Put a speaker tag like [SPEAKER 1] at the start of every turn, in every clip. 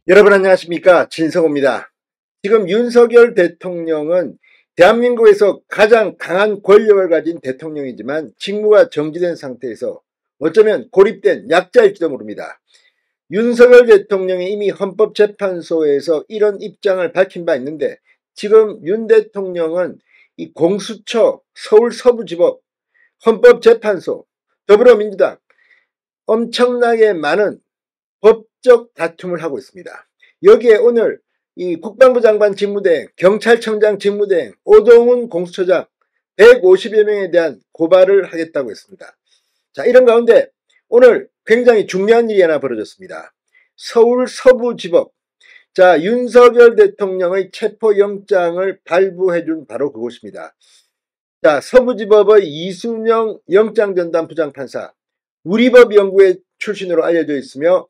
[SPEAKER 1] 여러분 안녕하십니까, 진성호입니다. 지금 윤석열 대통령은 대한민국에서 가장 강한 권력을 가진 대통령이지만 직무가 정지된 상태에서 어쩌면 고립된 약자일지도 모릅니다. 윤석열 대통령이 이미 헌법재판소에서 이런 입장을 밝힌 바 있는데, 지금 윤 대통령은 이 공수처, 서울서부지법, 헌법재판소, 더불어민주당 엄청나게 많은 법적 다툼을 하고 있습니다. 여기에 오늘 이 국방부 장관 직무대행, 경찰청장 직무대행, 오동훈 공수처장 150여 명에 대한 고발을 하겠다고 했습니다. 자, 이런 가운데 오늘 굉장히 중요한 일이 하나 벌어졌습니다. 서울 서부지법, 자, 윤석열 대통령의 체포영장을 발부해준 바로 그곳입니다. 자, 서부지법의 이순영 영장전담 부장판사, 우리법 연구회 출신으로 알려져 있으며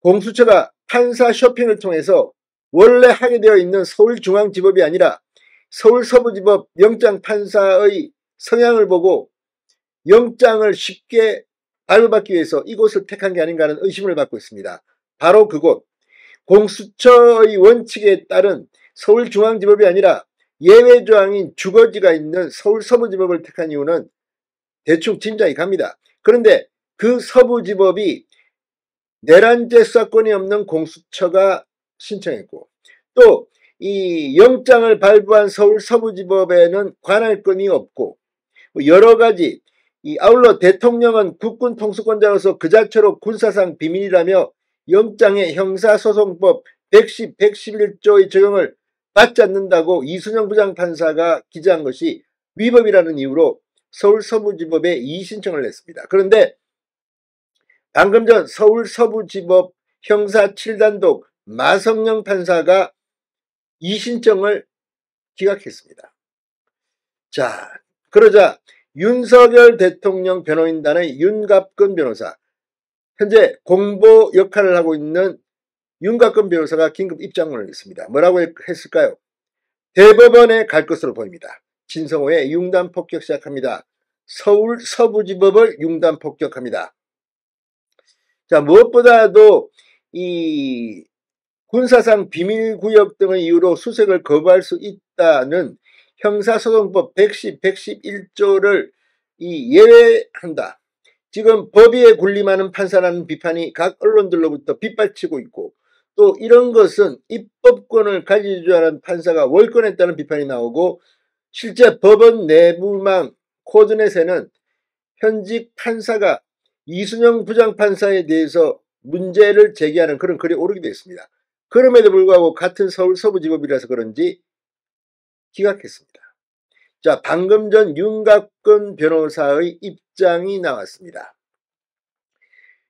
[SPEAKER 1] 공수처가 판사 쇼핑을 통해서 원래 하게 되어 있는 서울중앙지법이 아니라 서울서부지법 영장판사의 성향을 보고 영장을 쉽게 발부받기 위해서 이곳을 택한 게 아닌가 하는 의심을 받고 있습니다. 바로 그곳, 공수처의 원칙에 따른 서울중앙지법이 아니라 예외조항인 주거지가 있는 서울서부지법을 택한 이유는 대충 짐작이 갑니다. 그런데 그 서부지법이 내란죄 수사권이 없는 공수처가 신청했고, 또 이 영장을 발부한 서울 서부지법에는 관할권이 없고, 여러 가지, 아울러 대통령은 국군 통수권자로서 그 자체로 군사상 비밀이라며 영장의 형사소송법 110, 111조의 적용을 받지 않는다고 이순영 부장판사가 기재한 것이 위법이라는 이유로 서울 서부지법에 이의신청을 냈습니다. 그런데 방금 전 서울 서부지법 형사 7단독 마성영 판사가 이의신청을 기각했습니다. 자, 그러자 윤석열 대통령 변호인단의 윤갑근 변호사, 현재 공보 역할을 하고 있는 윤갑근 변호사가 긴급 입장문을 냈습니다. 뭐라고 했을까요? 대법원에 갈 것으로 보입니다. 진성호의 융단 폭격 시작합니다. 서울 서부지법을 융단 폭격합니다. 자, 무엇보다도 이 군사상 비밀구역 등의 이유로 수색을 거부할 수 있다는 형사소송법 110, 111조를 예외한다. 지금 법위에 군림하는 판사라는 비판이 각 언론들로부터 빗발치고 있고, 또 이런 것은 입법권을 가지지 않은 판사가 월권했다는 비판이 나오고, 실제 법원 내부망 코드넷에는 현직 판사가 이순영 부장판사에 대해서 문제를 제기하는 그런 글이 오르기도 했습니다. 그럼에도 불구하고 같은 서울 서부지법이라서 그런지 기각했습니다. 자, 방금 전 윤갑근 변호사의 입장이 나왔습니다.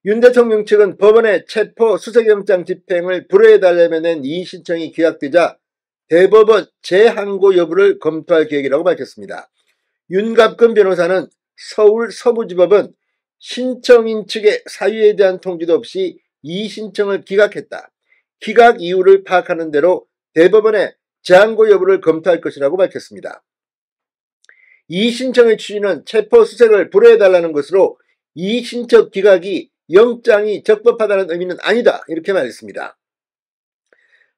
[SPEAKER 1] 윤 대통령 측은 법원의 체포 수색영장 집행을 불허해달라며 낸 이의 신청이 기각되자 대법원 재항고 여부를 검토할 계획이라고 밝혔습니다. 윤갑근 변호사는 서울 서부지법은 신청인 측의 사유에 대한 통지도 없이 이의 신청을 기각했다. 기각 이유를 파악하는 대로 대법원의 재항고 여부를 검토할 것이라고 밝혔습니다. 이의 신청의 취지는 체포 수색을 불허해달라는 것으로 이의 신청 기각이 영장이 적법하다는 의미는 아니다, 이렇게 말했습니다.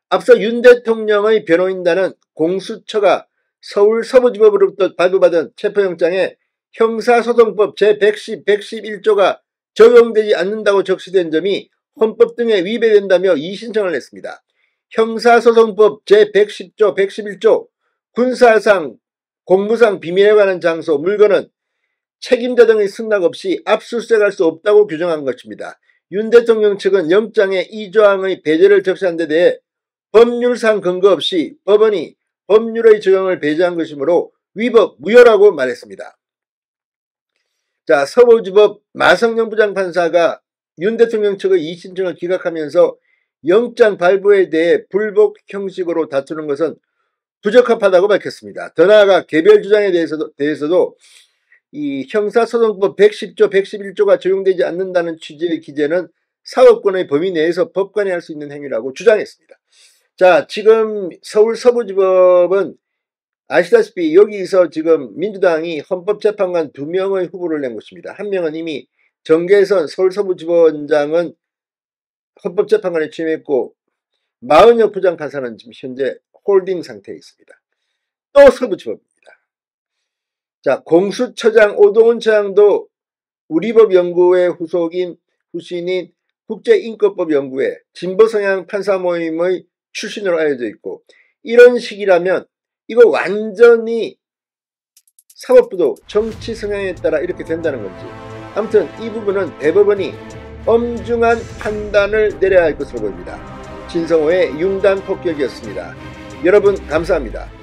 [SPEAKER 1] 앞서 윤 대통령의 변호인단은 공수처가 서울 서부지법으로부터 발부받은 체포영장에 형사소송법 제110, 111조가 적용되지 않는다고 적시된 점이 헌법 등에 위배된다며 이의신청을 냈습니다. 형사소송법 제110조, 111조 군사상, 공무상 비밀에 관한 장소, 물건은 책임자 등의 승낙 없이 압수수색할 수 없다고 규정한 것입니다. 윤 대통령 측은 영장에 이 조항의 배제를 적시한 데 대해 법률상 근거 없이 법원이 법률의 적용을 배제한 것이므로 위법 무효라고 말했습니다. 자, 서부지법 마성영 부장판사가 윤 대통령 측의 이의 신청을 기각하면서 영장 발부에 대해 불복 형식으로 다투는 것은 부적합하다고 밝혔습니다. 더 나아가 개별 주장에 대해서도 이 형사소송법 110조, 111조가 적용되지 않는다는 취지의 기재는 사법권의 범위 내에서 법관이 할 수 있는 행위라고 주장했습니다. 자, 지금 서울 서부지법은 아시다시피 여기서 지금 민주당이 헌법재판관 2명의 후보를 낸 것입니다. 한 명은 이미 정계선 서울 서부지법원장은 헌법재판관에 취임했고 40여 부장 판사는 지금 현재 홀딩 상태에 있습니다. 또 서부지법입니다. 자, 공수처장 오동훈 처장도 우리법연구회 후신인 국제인권법연구회 진보성향 판사 모임의 출신으로 알려져 있고, 이런 식이라면 이거 완전히 사법부도 정치 성향에 따라 이렇게 된다는 건지, 아무튼 이 부분은 대법원이 엄중한 판단을 내려야 할 것으로 보입니다. 진성호의 융단 폭격이었습니다. 여러분 감사합니다.